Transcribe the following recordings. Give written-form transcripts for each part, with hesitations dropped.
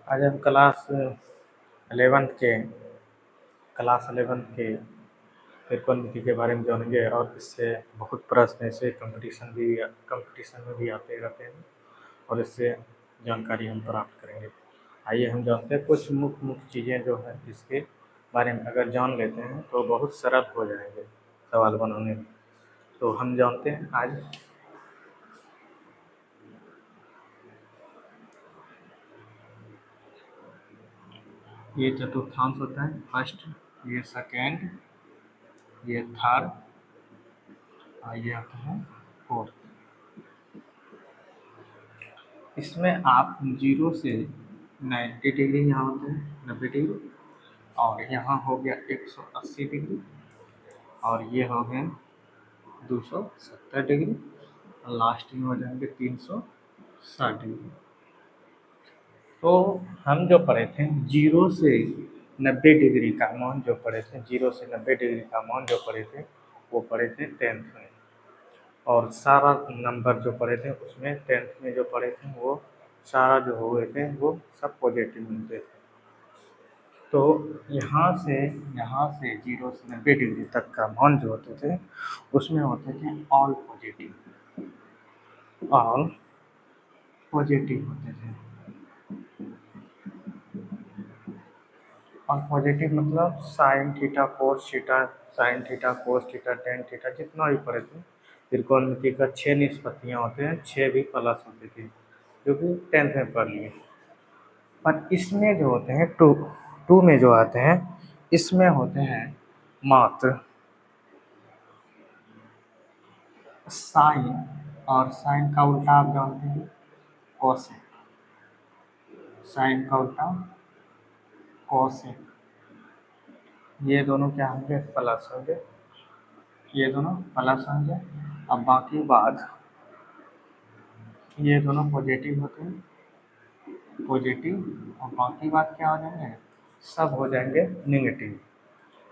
आज हम क्लास 11 के त्रिकोणमिति के बारे में जानेंगे और इससे बहुत प्रश्न ऐसे कंपटीशन में भी आते रहते हैं और इससे जानकारी हम प्राप्त करेंगे। आइए हम जानते हैं कुछ मुख्य मुख्य चीज़ें जो है इसके बारे में अगर जान लेते हैं तो बहुत सरल हो जाएंगे सवाल बनाने में। तो हम जानते हैं आज ये चतुर्थांश होता है फर्स्ट, ये सेकेंड, ये थर्ड और ये आता है फोर्थ। इसमें आप 0 से 90 डिग्री यहाँ होते हैं 90 डिग्री, और यहाँ हो गया 180 डिग्री, और ये हो गए 270 डिग्री, और लास्ट में हो जाएंगे 360 डिग्री। तो हम जो पढ़े थे 0 से 90 डिग्री का मान जो पढ़े थे 0 से 90 डिग्री का मान जो पढ़े थे वो पढ़े थे 10th में, और सारा नंबर जो पढ़े थे उसमें 10th में जो पढ़े थे वो सारा जो हुए थे वो सब पॉजिटिव मिलते थे। तो यहाँ से 0 से 90 डिग्री तक का मान जो होते थे उसमें होते थे ऑल पॉजिटिव होते थे। और पॉजिटिव मतलब sine theta cos theta tan theta जितना भी पढ़े थे। त्रिकोणमिति का 6 निष्पत्तियाँ होते हैं, 6 भी प्लस होते थे जो कि 10th में पढ़ लिए। पर इसमें जो होते हैं टू में जो आते हैं इसमें होते हैं मात्र साइन, और साइन का उल्टा आप जानते हैं कोसेक। साइन का उल्टा कोसेक, ये दोनों क्या होंगे प्लस होंगे, ये दोनों प्लस होंगे। अब बाकी बात ये दोनों पॉजिटिव होते हैं पॉजिटिव, और बाकी बात क्या हो जाएंगे सब हो जाएंगे निगेटिव।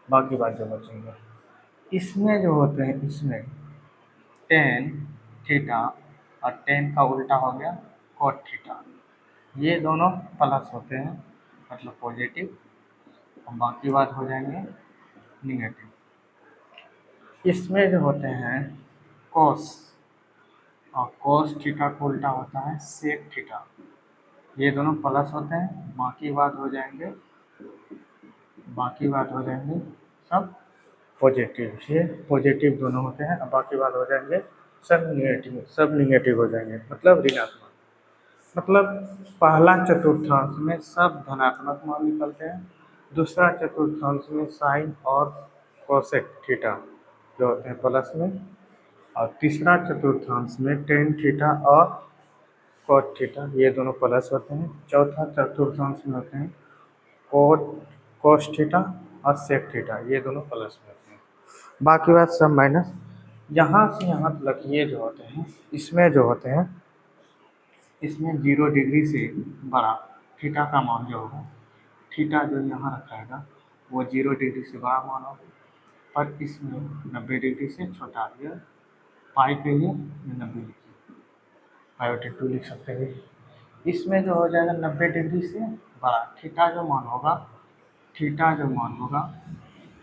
बाकी बात जो बचेंगे इसमें जो होते हैं इसमें टेन थीटा, और टेन का उल्टा हो गया कॉट थीटा, ये दोनों प्लस होते हैं मतलब पॉजिटिव, और बाकी बात हो जाएंगे निगेटिव। इसमें जो होते हैं कॉस, और कॉस थीटा को उल्टा होता है सेक थीटा, ये दोनों प्लस होते हैं। बाकी बात हो जाएंगे सब पॉजिटिव, ये पॉजिटिव दोनों होते हैं। अब बाकी बात हो जाएंगे सब निगेटिव हो जाएंगे मतलब ऋणात्मक। मतलब पहला चतुर्थांश में सब धनात्मक मान निकलते हैं, दूसरा चतुर्थांश में साइन और कोसेक थीटा जो होते हैं प्लस में, और तीसरा चतुर्थांश में टेन थीटा और कॉट थीटा ये दोनों प्लस होते हैं। चौथा चतुर्थांश में होते हैं कोट कोस थीटा और सेक थीटा, ये दोनों प्लस में होते हैं। बाकी बात सब माइनस। यहाँ से यहाँ तक ये जो होते हैं इसमें जो होते हैं इसमें 0 डिग्री से बड़ा थीटा का मान जो होगा, थीटा जो यहाँ रखा है वो 0 डिग्री से बड़ा मान होगा, पर इसमें 90 डिग्री से छोटा। यह पाई के लिए 90 लिखिए, पाई/2 लिख सकते हैं। इसमें जो हो जाएगा 90 डिग्री से बड़ा थीटा जो मान होगा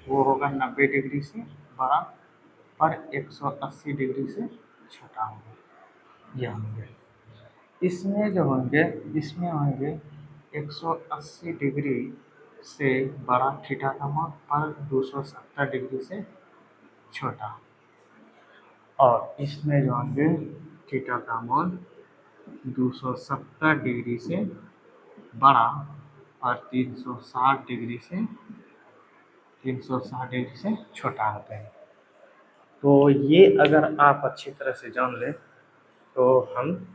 वो होगा 90 डिग्री से बड़ा पर 180 डिग्री से छोटा होगा। यह होंगे इसमें होंगे 180 डिग्री से बड़ा थीटा का मान पर 270 डिग्री से छोटा, और इसमें जो होंगे थीटा का मान 270 डिग्री से बड़ा और 360 डिग्री से छोटा होते हैं। तो ये अगर आप अच्छी तरह से जान लें तो हम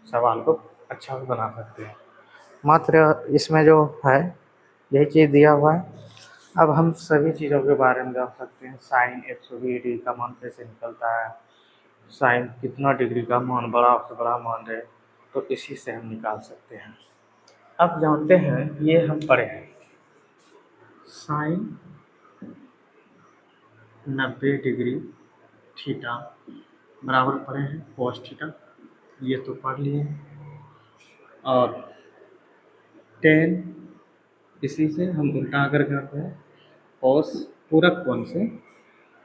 सवाल को अच्छा बना सकते हैं। मात्र इसमें जो है यही चीज़ दिया हुआ है। अब हम सभी चीज़ों के बारे में जान सकते हैं। साइन 120 डिग्री का मान कैसे निकलता है, साइन कितना डिग्री का मान बड़ा से बड़ा मान है, तो इसी से हम निकाल सकते हैं। अब जानते हैं ये हम पढ़े हैं साइन 90 डिग्री थीटा बराबर पढ़े हैं कोस थीटा, ये तो पढ़ लिए। और टेन, इसी से हम उल्टा अगर करते हैं कॉस पूरक कोण से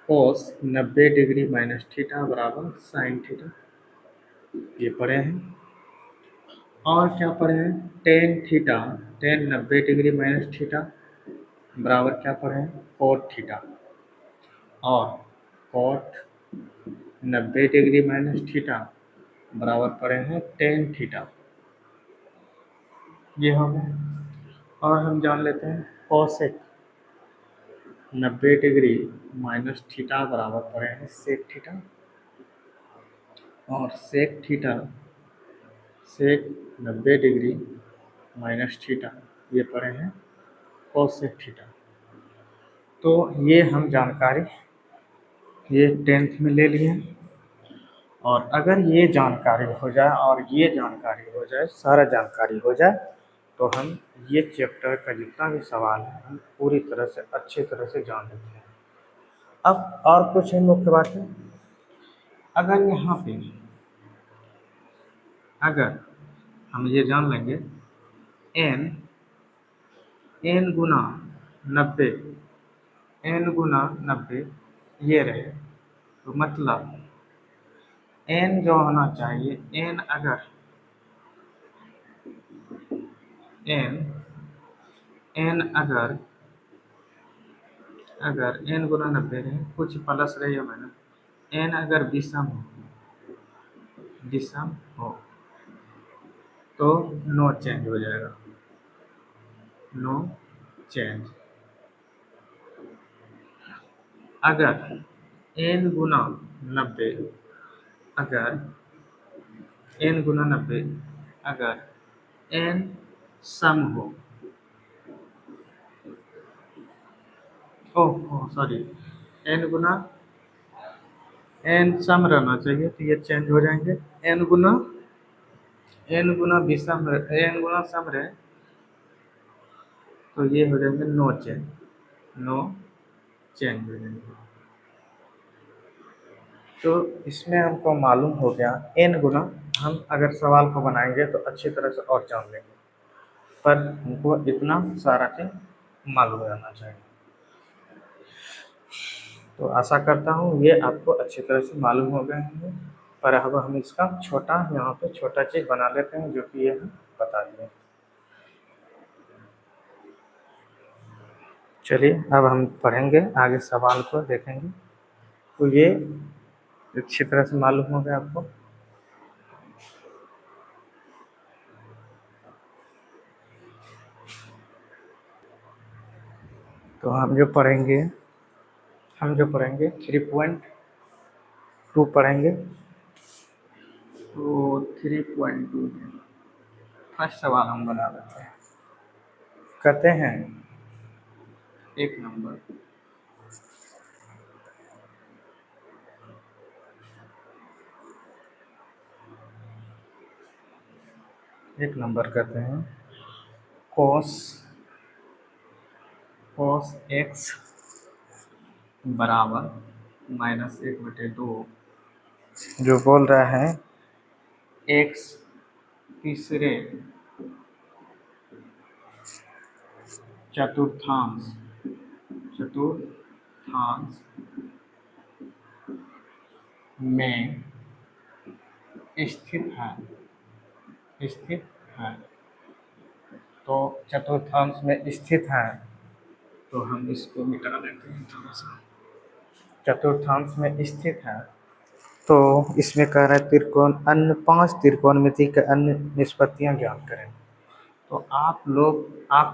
कॉस 90 डिग्री माइनस थीटा बराबर साइन थीटा, ये पढ़े हैं। और क्या पढ़े हैं, tan theta, ten 90 degree minus theta बराबर क्या पढ़े हैं, कोट थीटा। और कोट 90 डिग्री माइनस थीटा बराबर पड़े हैं टेन थीटा, ये हो गया। और हम जान लेते हैं कोसेक 90 डिग्री माइनस थीटा बराबर पड़े हैं सेक थीटा। और सेक थीटा, सेक 90 डिग्री माइनस थीटा, ये पड़े हैं कोसेक थीटा। तो ये हम जानकारी ये 10th में ले लिए। और अगर ये जानकारी हो जाए और ये जानकारी हो जाए, सारा जानकारी हो जाए, तो हम ये चैप्टर का जितना भी सवाल है हम पूरी तरह से अच्छी तरह से जान लेते हैं। अब और कुछ है मुख्य बात है, अगर यहाँ पे अगर हम ये जान लेंगे n गुना 90, n गुना 90 ये रहे, तो मतलब n जो होना चाहिए, n अगर अगर n गुना 90 रहे, कुछ प्लस रहे या माइनस, n अगर विषम हो तो नो चेंज हो जाएगा, नो चेंज। अगर n गुना 90, अगर n गुना 90 अगर n सम हो, ओह सॉरी, n गुना n सम रहना चाहिए, तो ये चेंज हो जाएंगे। n गुना विषम n गुना सम रहे, तो ये हो जाएंगे नो चेंज, नो चेंज हो जाएंगे। तो इसमें हमको मालूम हो गया n गुना, हम अगर सवाल को बनाएंगे तो अच्छी तरह से और जान लेंगे, पर हमको इतना सारा चीज मालूम रहना चाहिए। तो आशा करता हूँ ये आपको अच्छी तरह से मालूम हो गए होंगे। पर अब हम इसका छोटा यहाँ पे छोटा चीज़ बना लेते हैं, जो कि ये हम बता दिए। चलिए अब हम पढ़ेंगे आगे, सवाल को देखेंगे। तो ये अच्छी तरह से मालूम हो गया आपको। तो हम जो पढ़ेंगे 3.2 पढ़ेंगे। तो 3.2 में फर्स्ट सवाल हम बना लेते हैं। कहते हैं एक नंबर, कहते हैं cos x बराबर -1/2, जो बोल रहा है x तीसरे चतुर्थांश में स्थित है। तो चतुर्थांश में स्थित है, तो हम इसको मिटा देते हैं थोड़ा सा। चतुर्थांश में स्थित है, तो इसमें कह रहा है त्रिकोण अन्य 5 त्रिकोणमिति के अन्य निष्पत्तियां ज्ञात करें। तो आप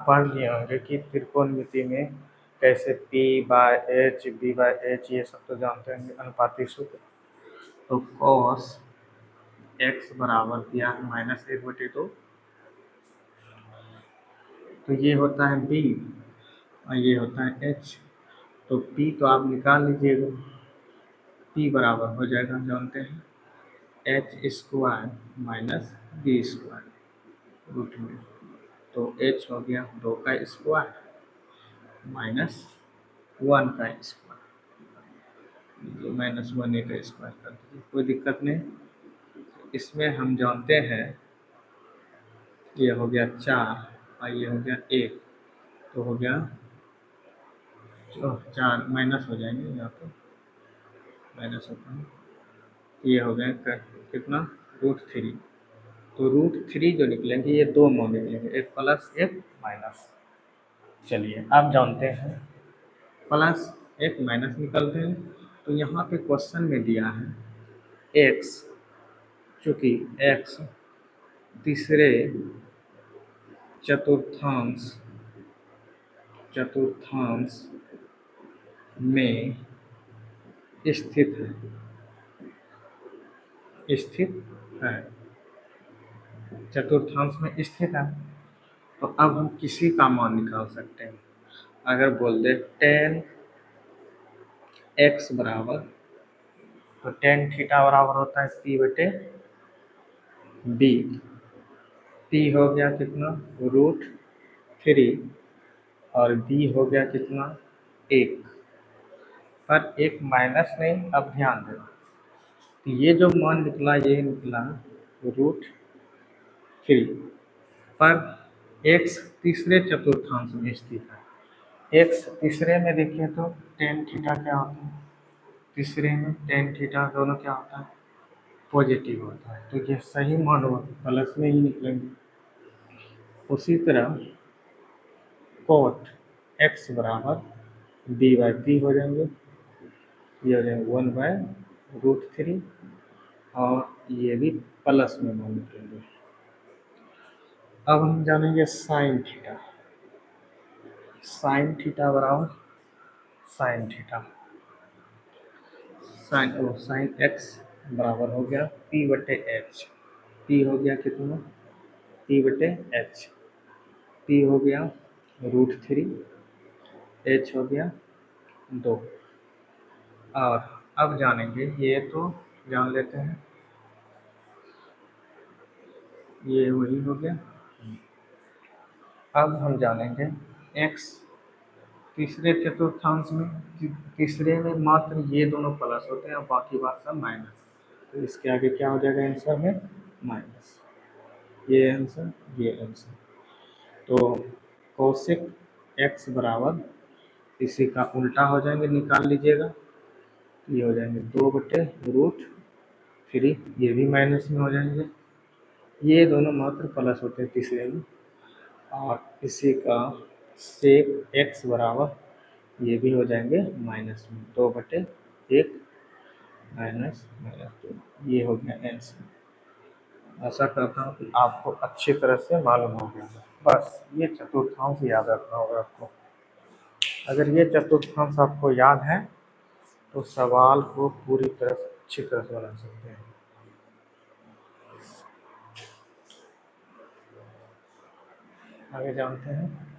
पढ़ लिए होंगे कि त्रिकोणमिति में कैसे P/H, B/H, ये सब तो जानते हैं अनुपातिक सूत्र। तो cos x बराबर दिया है -1/2, तो ये होता है B और ये होता है H। तो P तो आप निकाल लीजिएगा, P बराबर हो जाएगा, जानते हैं H² माइनस B² रूट में। तो H हो गया 2 का स्क्वायर माइनस 1 का स्क्वायर, -1 का स्क्वायर कर दीजिए, कोई दिक्कत नहीं। इसमें हम जानते हैं ये हो गया 4 और ये हो गया 1, तो हो गया 4, माइनस हो जाएंगे यहाँ पे, माइनस होता है, ये हो गया कितना, √3। तो √3 जो निकलेंगे ये दो मान निकलेंगे, एक प्लस एक माइनस। चलिए आप जानते हैं प्लस एक माइनस निकलते हैं। तो यहाँ पे क्वेश्चन में दिया है x, चूँकि x तीसरे चतुर्थांश में स्थित है, चतुर्थांश में स्थित है। तो अब हम किसी का मान निकाल सकते हैं। अगर बोल दे tan x बराबर, तो tan थीटा बराबर होता है p/b। p हो गया कितना, √3, और b हो गया कितना, 1। पर एक माइनस नहीं, अब ध्यान देना, तो ये जो मान निकला ये निकला √3, पर x तीसरे चतुर्थांश में स्थित है। x तीसरे में देखिए तो tan थीटा क्या होता है, तीसरे में tan थीटा दोनों क्या होता है, पॉजिटिव होता है। तो ये सही मान हुआ, प्लस में ही निकलेंगे। उसी तरह cot x बराबर b/p हो जाएंगे, ये हो जाएंगे 1/√3, और ये भी प्लस में मान निकलेंगे। अब हम जानेंगे साइन थीटा। साइन थीटा बराबर साइन थीटा, साइन x बराबर हो गया p/h। p हो गया कितना, p/h। p हो गया √3, h हो गया 2। और अब जानेंगे, ये तो जान लेते हैं, ये वही हो गया। अब हम जानेंगे x तीसरे चतुर्थांश में, तीसरे में मात्र ये दोनों प्लस होते हैं और बाकी बात सब माइनस। तो इसके आगे क्या हो जाएगा आंसर में, माइनस। ये आंसर, ये आंसर। तो कोसेक x बराबर इसी का उल्टा हो जाएंगे, निकाल लीजिएगा, ये हो जाएंगे 2/√3, ये भी माइनस में हो जाएंगे। ये दोनों मात्र प्लस होते हैं तीसरे में। और इसी का सेक x बराबर ये भी हो जाएंगे माइनस में, 2/1 माइनस -2। ये हो गया आंसर। आशा करता हूँ कि आपको अच्छी तरह से मालूम हो गया। बस ये चतुर्थांश याद रखना होगा आपको। अगर ये चतुर्थांश आपको याद है तो सवाल को पूरी तरह से अच्छी तरह से बना सकते हैं। आगे जानते हैं,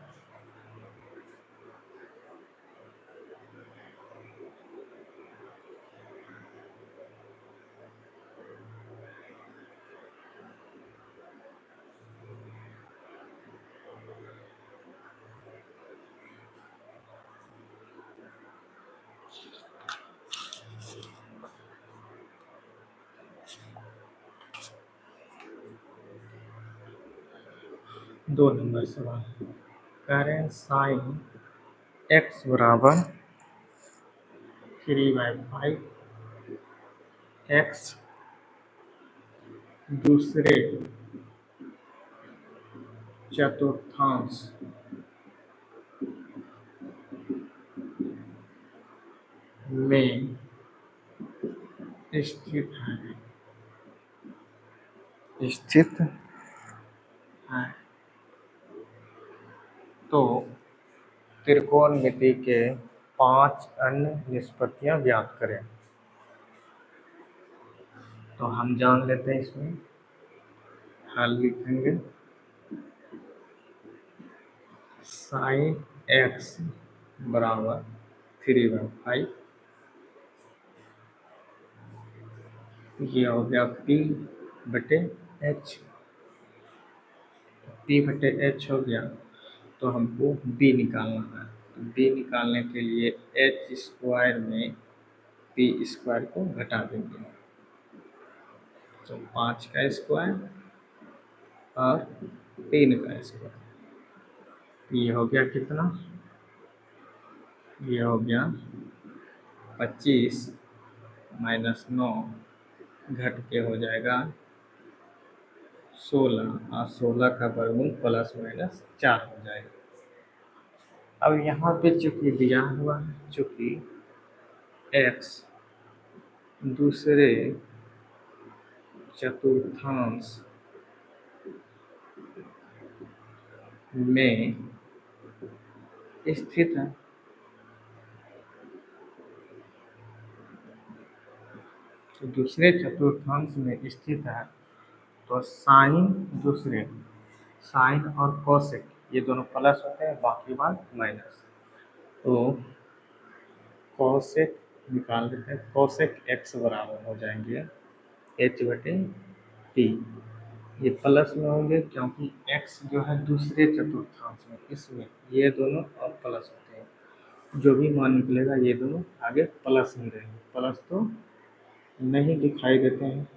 दो नंबर सवाल कह रहे हैं साइन x बराबर 3/5 x दूसरे चतुर्थांश में स्थित है। तो त्रिकोणमिति के 5 अन्य निष्पत्तियां ज्ञात करें। तो हम जान लेते हैं, इसमें हल लिखेंगे, साइन x बराबर 3/5, ये हो गया p/h। p/h हो गया, तो हमको b निकालना है। तो b निकालने के लिए h² में p² को घटा देंगे, तो 5 का स्क्वायर और 3 का स्क्वायर, ये हो गया कितना, ये हो गया 25 माइनस 9 घट के हो जाएगा 16 और 16 का वर्गमूल प्लस माइनस 4 हो जाएगा। अब यहाँ पे चूंकि दिया हुआ है, चूंकि x दूसरे चतुर्थांश में स्थित है, तो दूसरे चतुर्थांश में स्थित है, तो साइन दूसरे, साइन और कोसेक ये दोनों प्लस होते हैं, बाकी बात माइनस। तो कोसेक निकाल देते हैं, कोसेक x बराबर हो जाएंगे h/t। ये प्लस में होंगे क्योंकि x जो है दूसरे चतुर्थांश में, इसमें ये दोनों और प्लस होते हैं, जो भी मान निकलेगा ये दोनों आगे प्लस ही रहेंगे, प्लस तो नहीं दिखाई देते हैं।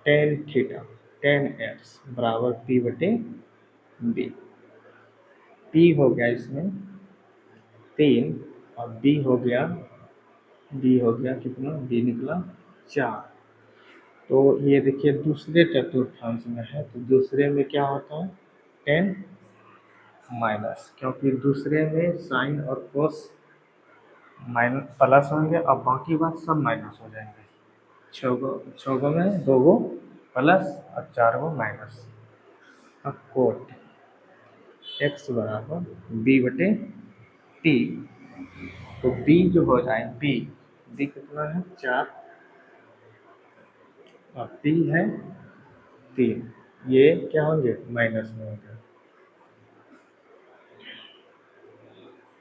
टेन थीटा, टेन एक्स बराबर p/b। p हो गया इसमें 3 और b हो गया कितना, b निकला 4। तो ये देखिए दूसरे चतुर्थांश में है, तो दूसरे में क्या होता है 10 माइनस, क्योंकि दूसरे में साइन और कोस माइनस प्लस होंगे और बाकी बात सब माइनस हो जाएंगे। छः गो में 2 गो प्लस और 4 गो माइनस। अब कोट x बराबर b/t, तो b जो हो जाए b कितना है 4 और p है 3, ये क्या होंगे माइनस में होंगे।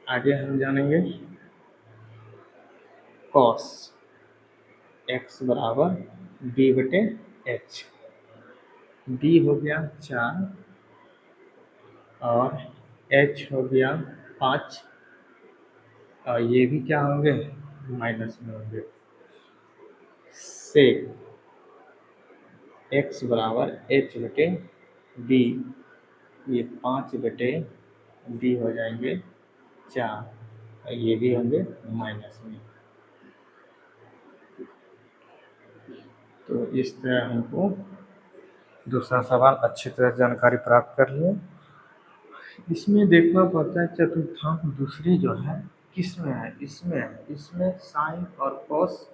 आगे हम जानेंगे cos x बराबर b/h। b हो गया 4 और h हो गया 5, और ये भी क्या होंगे माइनस में होंगे। सेक x बराबर h/b, ये 5/b हो जाएंगे 4, और ये भी होंगे माइनस में। तो इस तरह हमको दूसरा सवाल अच्छी तरह जानकारी प्राप्त कर लिए। इसमें देखना पड़ता है चतुर्थांश दूसरी जो है किस में है, इसमें है, इसमें साइन और कोस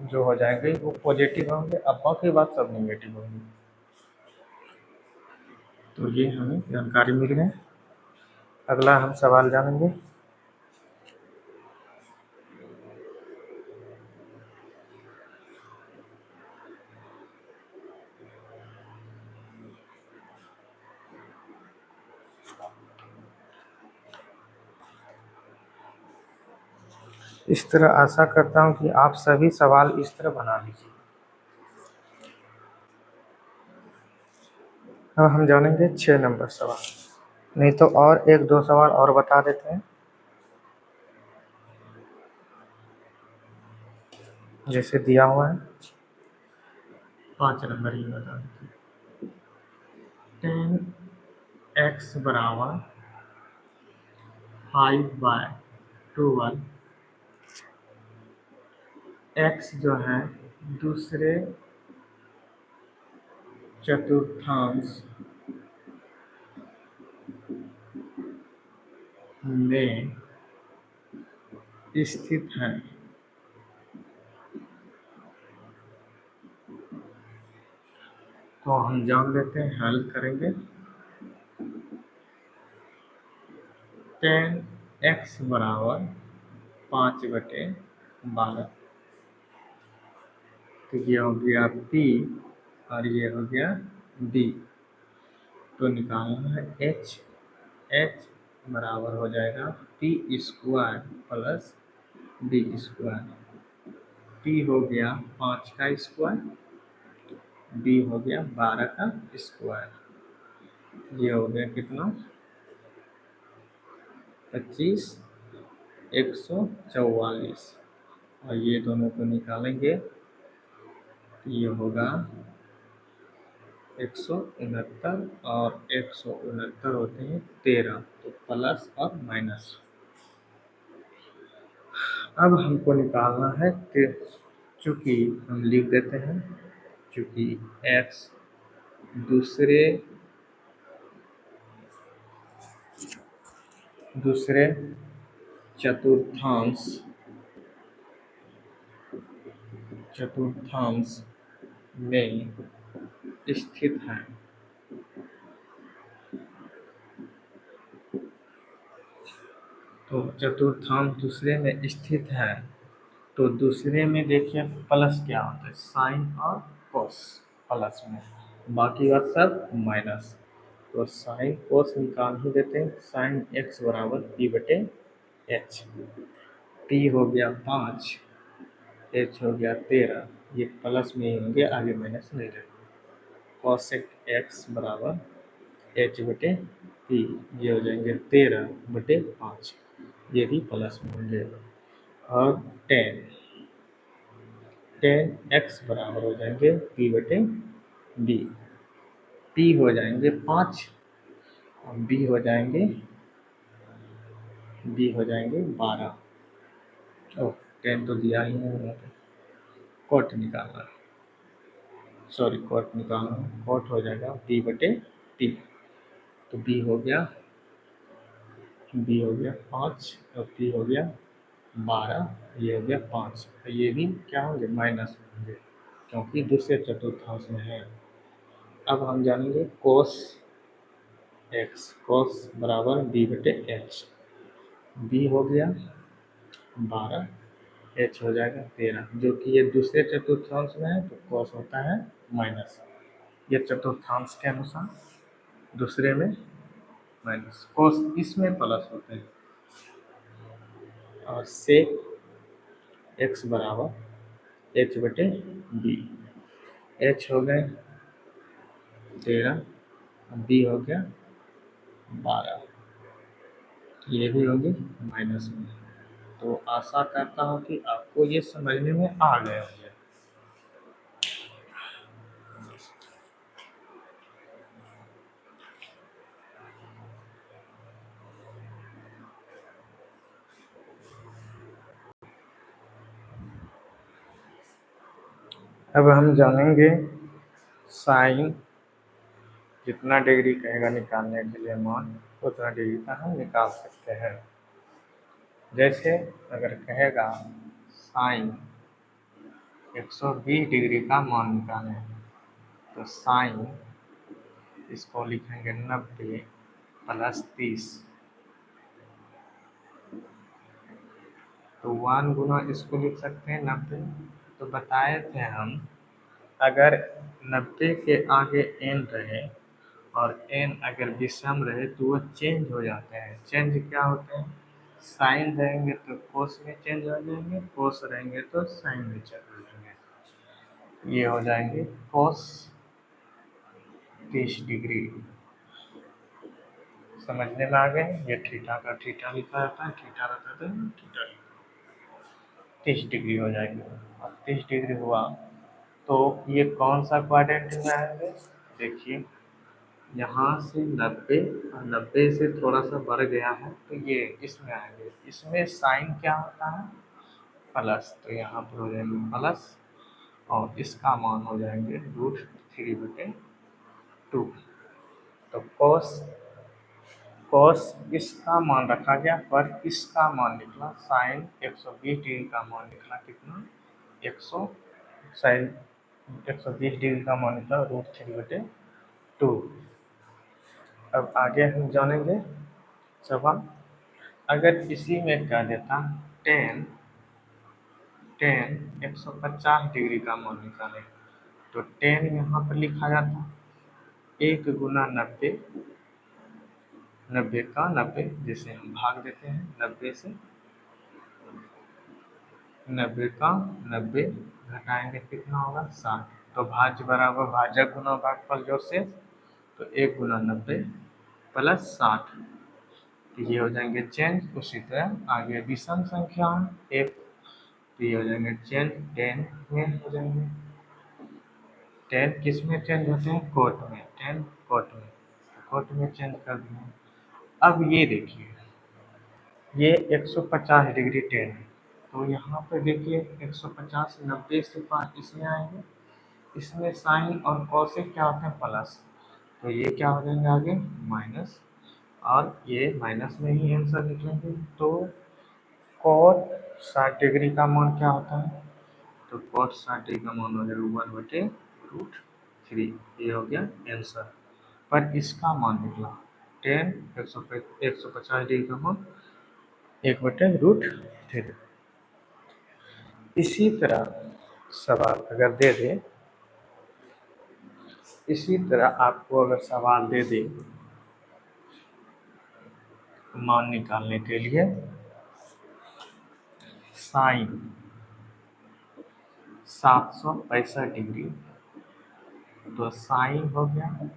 जो हो जाएंगे वो पॉजिटिव होंगे, अब बाकी बात सब नेगेटिव होंगी। तो ये हमें जानकारी मिल गई। अगला हम सवाल जानेंगे। इस तरह आशा करता हूँ कि आप सभी सवाल इस तरह बना लीजिए। अब हम जानेंगे 6 नंबर सवाल, नहीं तो और 1-2 सवाल और बता देते हैं, जैसे दिया हुआ है 5 नंबर ही बता देते हैं। 10x बराबर 5/12, x जो है दूसरे चतुर्थांश में स्थित है, तो हम जान लेते हैं, हल करेंगे। 10x बराबर 5/12, तो ये हो गया p और ये हो गया b, तो निकालना है h बराबर हो जाएगा p² प्लस b²। p हो गया 5 का स्क्वायर, b हो गया 12 का स्क्वायर, ये हो गया कितना 25 144, और ये दोनों को निकालेंगे, ये होगा 169 और 169 होते हैं 13, तो प्लस और माइनस। अब हमको निकालना है कि चूँकि हम लिख देते हैं, चूँकि x दूसरे चतुर्थांश में स्थित है, तो चतुर्थांश दूसरे में स्थित है, तो दूसरे में देखिए प्लस क्या होता है, साइन और कोस प्लस में, बाकी बात सब माइनस। तो साइन कोस निकाल ही देते हैं। साइन x बराबर p/h, p हो गया 5, h हो गया 13, ये प्लस में ही होंगे, आगे माइनस नहीं रहेगा। कॉसेक x बराबर h/p, ये हो जाएंगे 13/5, ये भी प्लस में होंगे। और टेन x बराबर हो जाएंगे p/b, p हो जाएंगे 5 और b हो जाएंगे 12। ओ 10 तो दिया ही है, कोट निकालना है, कोट हो जाएगा p/t, तो b हो गया 5 और p हो गया 12, ये हो गया 5, तो ये भी क्या होंगे, माइनस होंगे, क्योंकि दूसरे चतुर्थांश में है। अब हम जानेंगे कोस बराबर b/h, b हो गया 12, h हो जाएगा 13, जो कि ये दूसरे चतुर्थांश में है, तो कोस होता है माइनस। ये चतुर्थांश के अनुसार दूसरे में माइनस, कोस इसमें प्लस होते हैं। और सेक x बराबर h/b, h हो गए 13, b हो गया 12, ये भी होंगे माइनस में। तो आशा करता हूँ कि आपको ये समझने में आ गए होंगे। अब हम जानेंगे साइन, जितना डिग्री कहेगा निकालने के लिए मान, उतना डिग्री का हम निकाल सकते हैं। जैसे अगर कहेगा साइन 120 डिग्री का मान निकालें, तो साइन इसको लिखेंगे 90 + 30, तो 1 गुना इसको लिख सकते हैं 90। तो बताए थे हम, अगर 90 के आगे n रहे और n अगर विषम रहे तो वो चेंज हो जाते हैं। चेंज क्या होते हैं, साइन रहेंगे तो कोस में चेंज हो जाएंगे, कोस रहेंगे तो साइन में चेंज हो जाएंगे। ये हो जाएंगे कोस 30 डिग्री। समझने में आ गए, ये थीटा का थीटा लिखा जाता है, थीटा रहता है तो थीटा 30 डिग्री हो जाएगी। और 30 डिग्री हुआ तो ये कौन सा क्वाड्रेंट में आएंगे, देखिए यहाँ से 90 और 90 से थोड़ा सा बढ़ गया है तो ये इसमें आएंगे। इसमें साइन क्या होता है, प्लस, तो यहाँ पर हो जाएंगे प्लस, और इसका मान हो जाएंगे √3/2। तो कॉस इसका मान रखा गया, पर इसका मान निकला, साइन 120 डिग्री का मान निकला कितना, 100, साइन 120 डिग्री का मान निकला √3/2। अब आगे हम जानेंगे सवाल, अगर इसी में कह देता टेन 150 डिग्री का मान निकालें, तो टेन यहाँ पर लिखा जाता 1 गुना 90, 90 का 90, जिसे हम भाग देते हैं 90 से, 90 का 90 घटाएंगे कितना होगा 60, तो भाज्य बराबर भाजक गुना भागफल जो शेष, तो 1 गुना 90 + 60, तो ये हो जाएंगे चेंज। उसी तरह आगे विषम संख्या एक, तो ये हो जाएंगे चेंज 10 में हो जाएंगे। 10 किस में चेंज होते हैं? कोट में। 10 कोट में, कोट में चेंज कर दिए। अब ये देखिए, ये 150 डिग्री 10 है, तो यहाँ पे देखिए 150 90 से 5 इसमें आएंगे, इसमें साइन और कॉसेक क्या होते हैं? प्लस, तो ये क्या हो जाएंगे आगे? माइनस, और ये माइनस में ही आंसर निकलेंगे। तो कॉट 60 डिग्री का मान क्या होता है? तो कॉट 60 डिग्री का मान हो जाएगा 1/√3। ये हो गया आंसर। पर इसका मान निकला 10 150 डिग्री का मान 1/√3। इसी तरह सवाल अगर दे दे, इसी तरह आपको अगर सवाल दे दे मान निकालने के लिए, साइन 765 डिग्री, तो साइन हो गया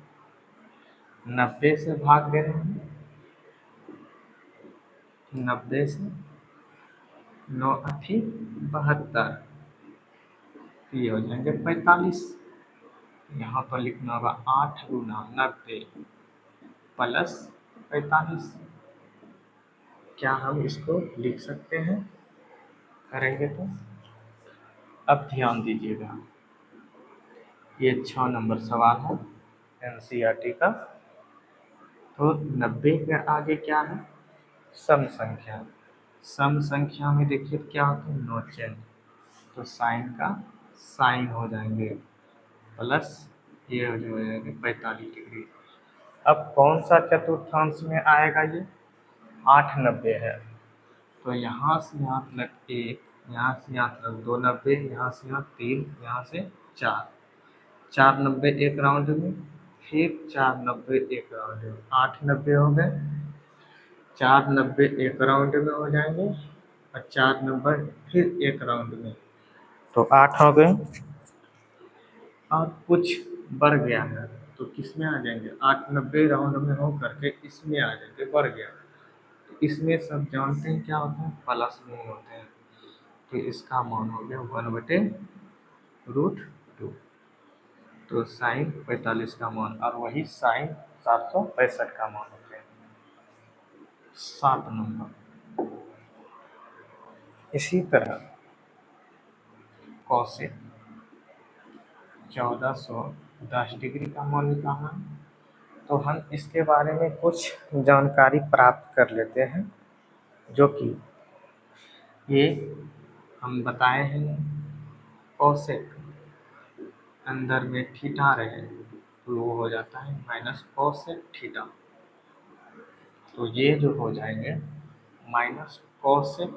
90 से भाग दे रहे हैं, 90 से 9 अठी 72, ये हो जाएंगे 45। यहाँ पर लिखना होगा 8 गुना 90 प्लस 45। क्या हम इसको लिख सकते हैं? करेंगे तो अब ध्यान दीजिएगा, ये 6 नंबर सवाल है एनसीईआरटी का। तो 90 के आगे क्या है? सम संख्या। सम संख्या में देखिए क्या होता है? नो चेंज, तो साइन का साइन हो जाएंगे प्लस, ये हो जाएंगे 45 डिग्री। अब कौन सा चतुर्थांश में आएगा? ये 8 90 है, तो यहाँ से यहाँ तक 1, यहाँ से यहाँ तक 2 90, यहाँ से यहाँ 3, यहाँ से 4, 4 90 एक राउंड में, फिर 4 90 एक राउंड में, 8 90 हो गए, 4 90 एक राउंड में हो जाएंगे, और 4 नंबर फिर एक राउंड में, तो 8 हो गए। और कुछ बढ़ गया है तो किस में आ जाएंगे? 8 90 राउंड में हो करके इसमें आ जाएंगे, बढ़ गया। तो इसमें सब जानते हैं क्या होता है? प्लस में होते हैं, तो इसका मान हो गया 1/√2। तो साइन 45 का मान, और वही साइन 765 का मान होते हैं। 7 नंबर। इसी तरह कॉसेक 1410 डिग्री का मान निकालना, तो हम इसके बारे में कुछ जानकारी प्राप्त कर लेते हैं, जो कि ये हम बताए हैं। कॉसेक अंदर में थीटा रहे तो वो हो जाता है माइनस कॉसेक थीटा, तो ये जो हो जाएंगे माइनस कॉसेक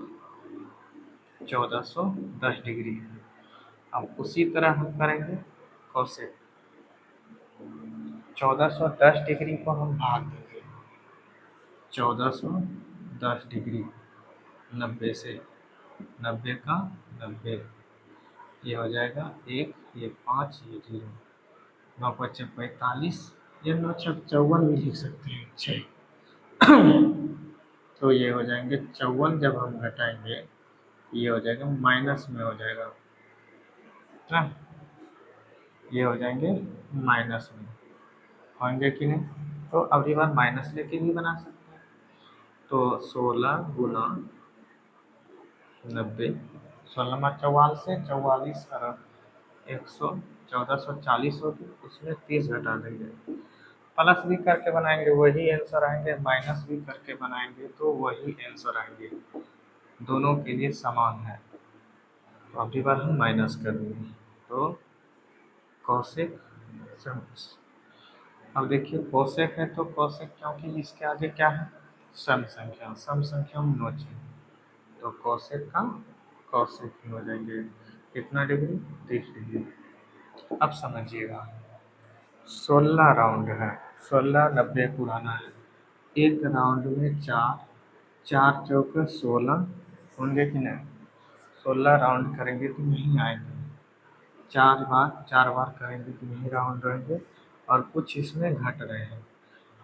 1410 डिग्री। अब उसी तरह हम करेंगे कॉसेक 1410 डिग्री को हम भाग देंगे, 1410 डिग्री 90 से, 90 का 90, ये हो जाएगा 1, ये 5, ये 0, 9 5 45, ये 9 6 54 भी लिख सकते हैं 6। तो ये हो जाएंगे 54, जब हम घटाएंगे ये हो जाएगा माइनस में हो जाएगा, ना ये हो जाएंगे माइनस में होंगे कि नहीं? तो अगली बार माइनस लेके भी बना सकते हैं। तो 16 गुना 90, 16 में 44 से 44 अरब 100, 1440 होगी, उसमें 30 घटा देंगे। प्लस भी करके बनाएंगे वही आंसर आएंगे, माइनस भी करके बनाएंगे तो वही आंसर आएंगे, दोनों के लिए समान है। तो अगली बार हम माइनस कर देंगे, तो कॉसेक अब देखिए कॉसेक है तो कॉसेक, क्योंकि इसके आगे क्या है? सम संख्या, सम संख्या में नो चेंज, तो कॉसेक का कॉसेक ही हो जाएंगे कितना डिग्री? 30 डिग्री। अब समझिएगा 16 राउंड है, 16 90 पुराना है, एक राउंड में 4, 4 चौके 16 होंगे कि नहीं? 16 राउंड करेंगे तो नहीं आएंगे, 4 बार करेंगे तो यही राउंड रहेंगे, और कुछ इसमें घट रहे हैं,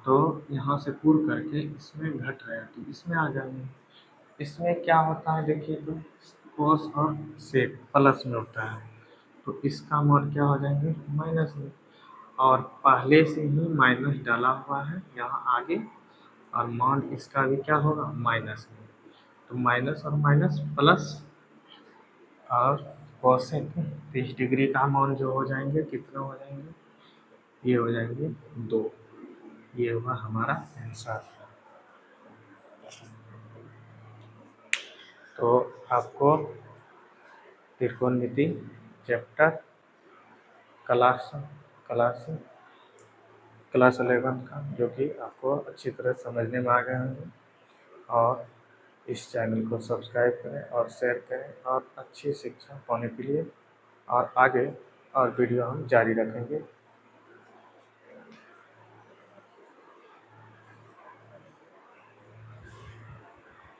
तो यहाँ से पूर्ण करके इसमें घट रहे हैं तो इसमें आ जाएंगे। इसमें क्या होता है देखिए, तो कॉस और सेक प्लस में होता है, तो इसका मान क्या हो जाएंगे, माइनस में, और पहले से ही माइनस डाला हुआ है यहाँ आगे, और मान इसका भी क्या होगा, माइनस में। तो माइनस और माइनस प्लस, और कोसेक 30 डिग्री का मान जो हो जाएंगे कितना हो जाएंगे, ये हो जाएंगे 2। ये हुआ हमारा आंसर। तो आपको त्रिकोणमिति चैप्टर क्लास क्लास क्लास 11 का, जो कि आपको अच्छी तरह समझने में आ गए होंगे, और इस चैनल को सब्सक्राइब करें और शेयर करें और अच्छी शिक्षा पाने के लिए, और आगे और वीडियो हम जारी रखेंगे।